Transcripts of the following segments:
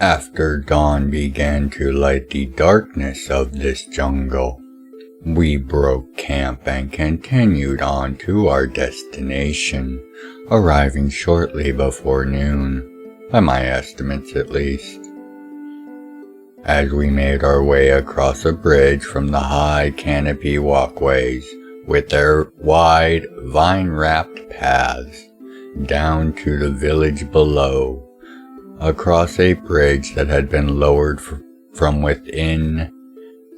After dawn began to light the darkness of this jungle, we broke camp and continued on to our destination, arriving shortly before noon, by my estimates at least. As we made our way across a bridge from the high canopy walkways with their wide vine-wrapped paths down to the village below, across a bridge that had been lowered from within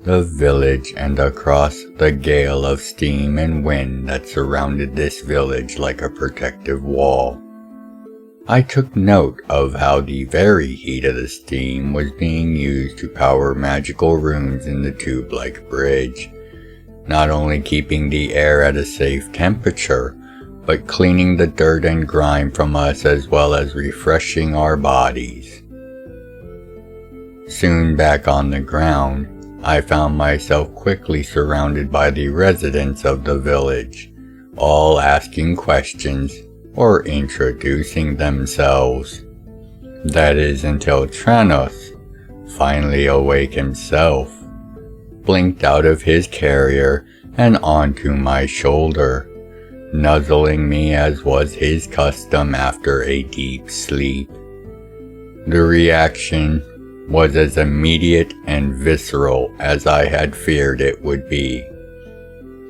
the village and across the gale of steam and wind that surrounded this village like a protective wall. I took note of how the very heat of the steam was being used to power magical rooms in the tube-like bridge, not only keeping the air at a safe temperature, but cleaning the dirt and grime from us as well as refreshing our bodies. Soon back on the ground, I found myself quickly surrounded by the residents of the village, all asking questions or introducing themselves. That is until Tranos, finally awake himself, blinked out of his carrier and onto my shoulder, nuzzling me as was his custom after a deep sleep. The reaction was as immediate and visceral as I had feared it would be.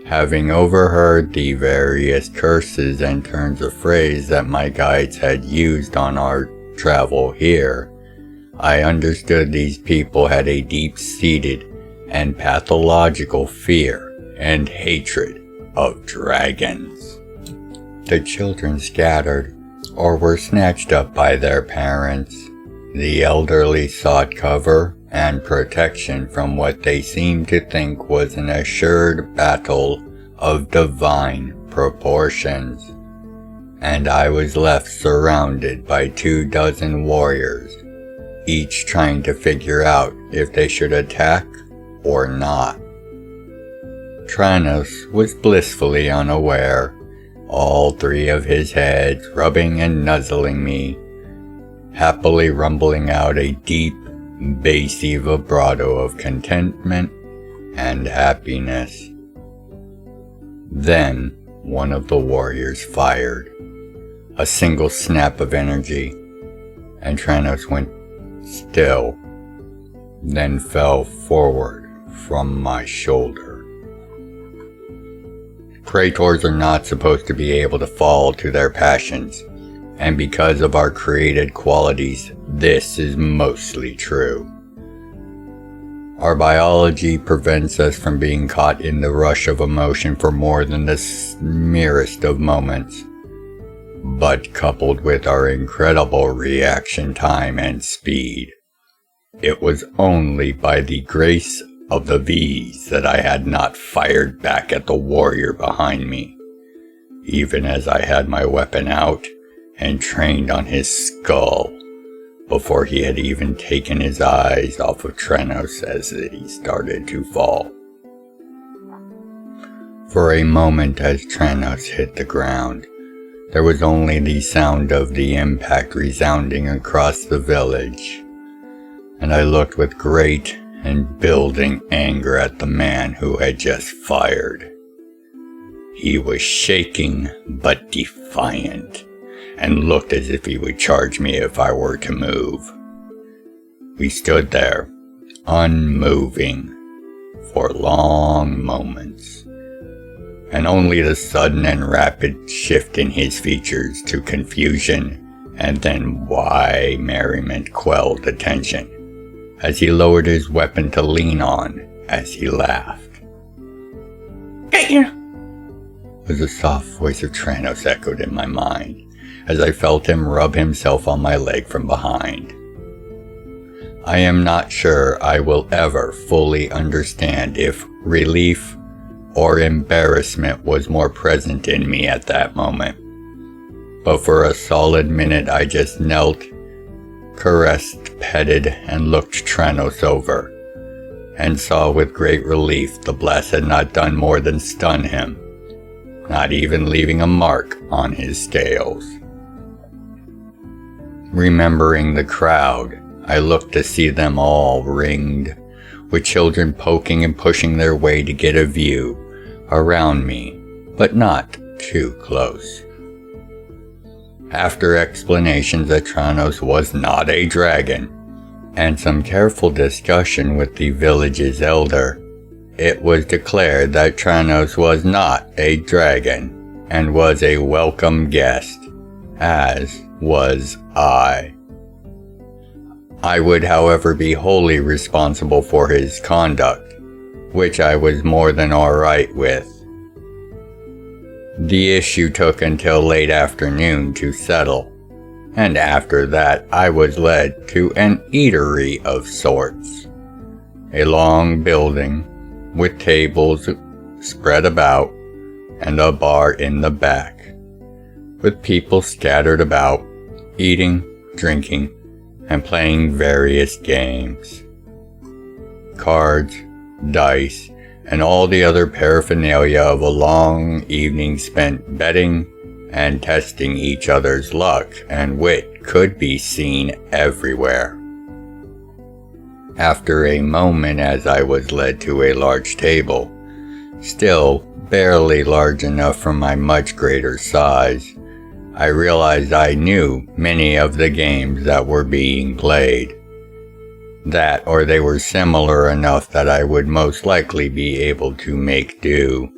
Having overheard the various curses and turns of phrase that my guides had used on our travel here, I understood these people had a deep-seated and pathological fear and hatred of dragons. The children scattered or were snatched up by their parents. The elderly sought cover and protection from what they seemed to think was an assured battle of divine proportions, and I was left surrounded by 24 warriors, each trying to figure out if they should attack or not. Tranos was blissfully unaware, all 3 of his heads rubbing and nuzzling me, happily rumbling out a deep, bassy vibrato of contentment and happiness. Then one of the warriors fired, a single snap of energy, and Tranos went still, then fell forward from my shoulder. Praetors are not supposed to be able to fall to their passions, and because of our created qualities, this is mostly true. Our biology prevents us from being caught in the rush of emotion for more than the merest of moments. But coupled with our incredible reaction time and speed, it was only by the grace of the V's that I had not fired back at the warrior behind me, even as I had my weapon out and trained on his skull before he had even taken his eyes off of Tranos as he started to fall. For a moment as Tranos hit the ground, there was only the sound of the impact resounding across the village, and I looked with great and building anger at the man who had just fired. He was shaking but defiant, and looked as if he would charge me if I were to move. We stood there, unmoving, for long moments, and only the sudden and rapid shift in his features to confusion and then wry merriment quelled the tension, as he lowered his weapon to lean on as he laughed. As the soft voice of Tranos echoed in my mind, as I felt him rub himself on my leg from behind. I am not sure I will ever fully understand if relief or embarrassment was more present in me at that moment, but for a solid minute I just knelt, caressed, petted, and looked Tranos over, and saw with great relief the blast had not done more than stun him, not even leaving a mark on his scales. Remembering the crowd, I looked to see them all ringed, with children poking and pushing their way to get a view around me, but not too close. After explanations that Tranos was not a dragon, and some careful discussion with the village's elder, it was declared that Tranos was not a dragon and was a welcome guest, as was I. I would, however, be wholly responsible for his conduct, which I was more than alright with. The issue took until late afternoon to settle, and after that I was led to an eatery of sorts. A long building with tables spread about and a bar in the back, with people scattered about, eating, drinking, and playing various games. Cards, dice, and all the other paraphernalia of a long evening spent betting and testing each other's luck and wit could be seen everywhere. After a moment, as I was led to a large table, still barely large enough for my much greater size, I realized I knew many of the games that were being played. That, or they were similar enough that I would most likely be able to make do.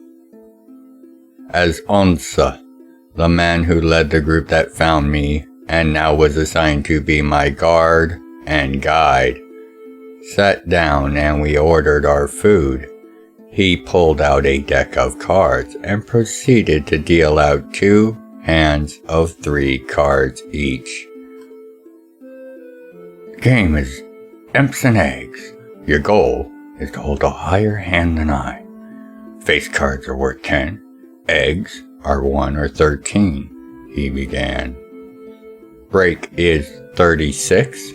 As Onsa, the man who led the group that found me and now was assigned to be my guard and guide, sat down and we ordered our food, he pulled out a deck of cards and proceeded to deal out 2 hands of 3 cards each. The game is imps and eggs. Your goal is to hold a higher hand than I. Face cards are worth 10. Eggs are 1 or 13, he began. Break is 36.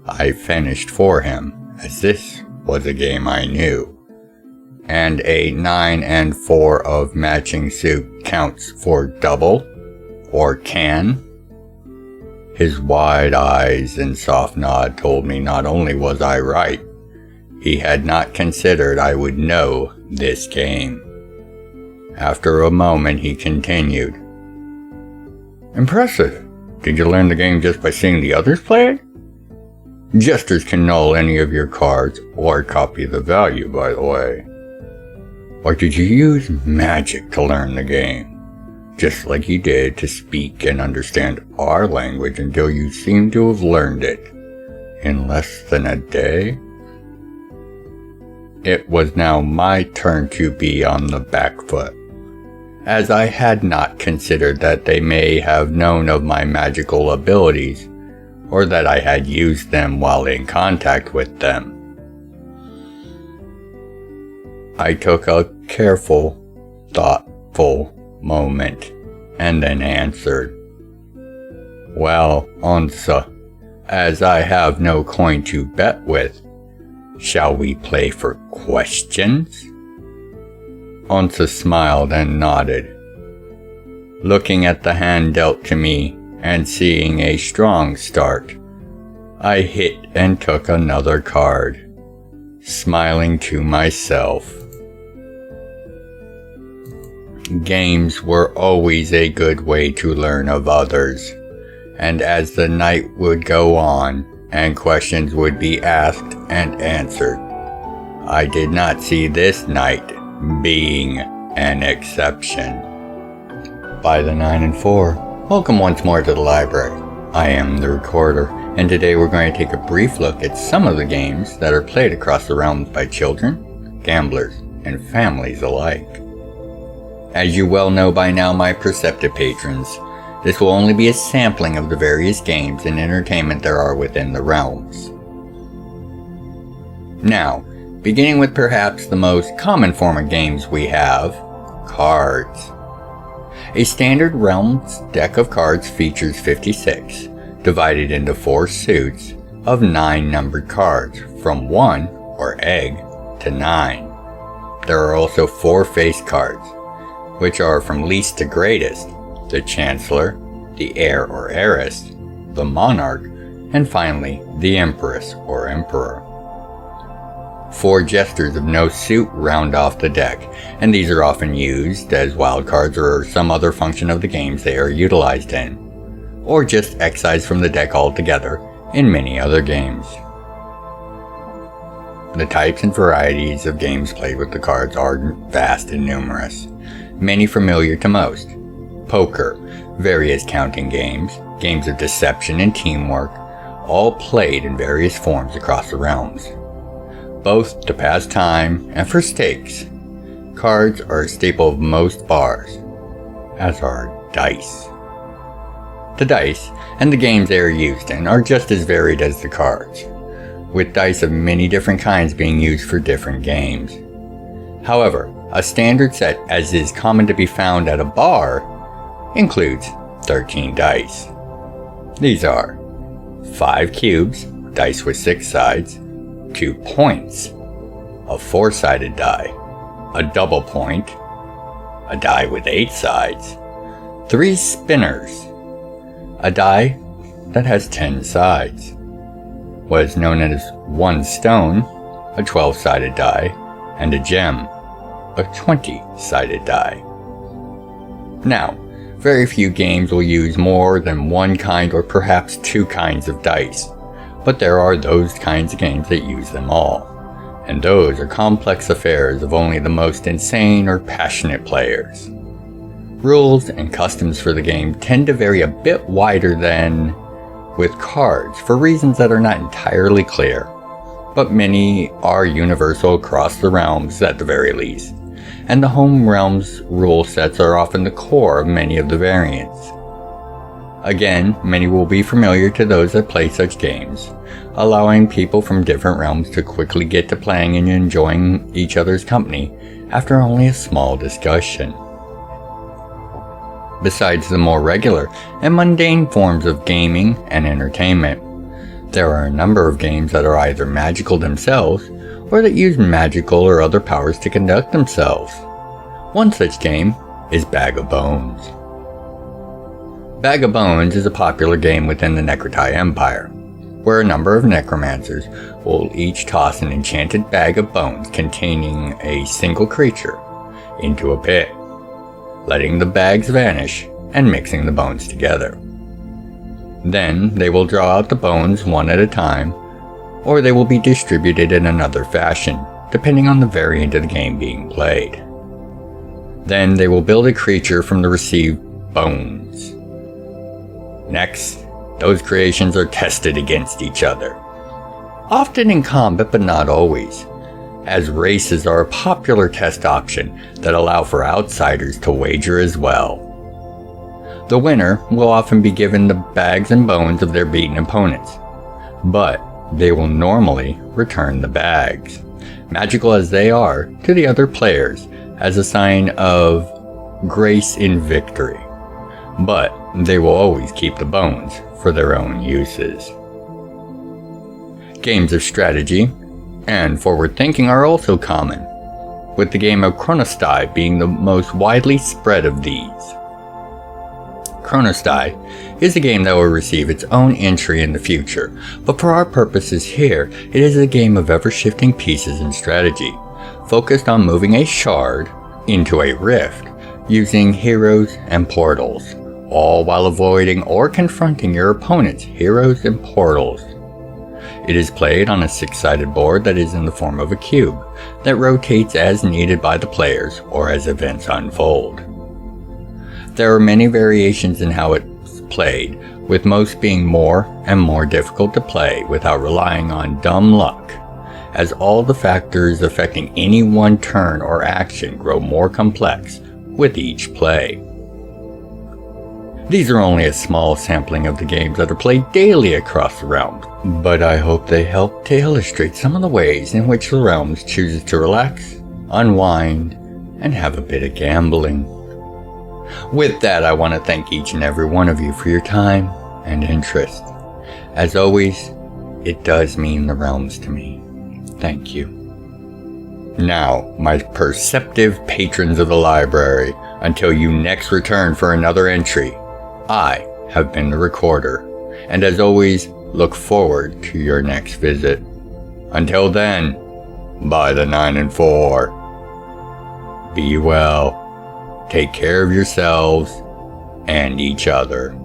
I finished for him, as this was a game I knew. And a 9 and 4 of matching suit counts for double, or can? His wide eyes and soft nod told me not only was I right, he had not considered I would know this game. After a moment he continued. Impressive. Did you learn the game just by seeing the others play it? Jesters can null any of your cards or copy the value, by the way. Or did you use magic to learn the game? Just like you did to speak and understand our language until you seem to have learned it in less than a day? It was now my turn to be on the back foot, as I had not considered that they may have known of my magical abilities, or that I had used them while in contact with them. I took a careful, thoughtful moment, and then answered. Well, Onsa, as I have no coin to bet with, shall we play for questions? Onsa smiled and nodded. Looking at the hand dealt to me and seeing a strong start, I hit and took another card, smiling to myself. Games were always a good way to learn of others, and as the night would go on and questions would be asked and answered, I did not see this night being an exception. By the 9 and 4, welcome once more to the library. I am the recorder, and today we're going to take a brief look at some of the games that are played across the realms by children, gamblers, and families alike. As you well know by now, my perceptive patrons, this will only be a sampling of the various games and entertainment there are within the realms. Now, beginning with perhaps the most common form of games we have, cards. A standard Realms deck of cards features 56, divided into 4 suits of 9 numbered cards, from 1, or egg, to 9. There are also 4 face cards, which are from least to greatest, the Chancellor, the Heir or Heiress, the Monarch, and finally, the Empress or Emperor. 4 jesters of no suit round off the deck, and these are often used as wildcards or some other function of the games they are utilized in, or just excised from the deck altogether in many other games. The types and varieties of games played with the cards are vast and numerous, many familiar to most. Poker, various counting games, games of deception and teamwork, all played in various forms across the realms, both to pass time and for stakes. Cards are a staple of most bars, as are dice. The dice and the games they are used in are just as varied as the cards, with dice of many different kinds being used for different games. However, a standard set, as is common to be found at a bar, includes 13 dice. These are 5 cubes, dice with 6 sides, 2 points, a 4-sided die, a double point, a die with 8 sides, 3 spinners, a die that has 10 sides, what is known as 1 stone, a 12-sided die, and a gem, a 20-sided die. Now, very few games will use more than one kind or perhaps 2 kinds of dice, but there are those kinds of games that use them all, and those are complex affairs of only the most insane or passionate players. Rules and customs for the game tend to vary a bit wider than with cards for reasons that are not entirely clear, but many are universal across the realms at the very least, and the home realms rule sets are often the core of many of the variants. Again, many will be familiar to those that play such games, allowing people from different realms to quickly get to playing and enjoying each other's company after only a small discussion. Besides the more regular and mundane forms of gaming and entertainment, there are a number of games that are either magical themselves or that use magical or other powers to conduct themselves. One such game is Bag of Bones. Bag of Bones is a popular game within the Necrotai Empire, where a number of necromancers will each toss an enchanted bag of bones containing a single creature into a pit, letting the bags vanish and mixing the bones together. Then they will draw out the bones one at a time, or they will be distributed in another fashion, depending on the variant of the game being played. Then they will build a creature from the received bones. Next, those creations are tested against each other, often in combat but not always, as races are a popular test option that allow for outsiders to wager as well. The winner will often be given the bags and bones of their beaten opponents, but they will normally return the bags, magical as they are, to the other players as a sign of grace in victory, but they will always keep the bones for their own uses. Games of strategy and forward thinking are also common, with the game of Chronostai being the most widely spread of these. Chronostai is a game that will receive its own entry in the future, but for our purposes here, it is a game of ever-shifting pieces and strategy, focused on moving a shard into a rift, using heroes and portals, all while avoiding or confronting your opponent's heroes and portals. It is played on a 6-sided board that is in the form of a cube, that rotates as needed by the players or as events unfold. There are many variations in how it's played, with most being more and more difficult to play without relying on dumb luck, as all the factors affecting any one turn or action grow more complex with each play. These are only a small sampling of the games that are played daily across the realms, but I hope they help to illustrate some of the ways in which the realms chooses to relax, unwind, and have a bit of gambling. With that, I want to thank each and every one of you for your time and interest. As always, it does mean the realms to me. Thank you. Now, my perceptive patrons of the library, until you next return for another entry, I have been the recorder, and as always, look forward to your next visit. Until then, by the 9 and 4. Be well, take care of yourselves and each other.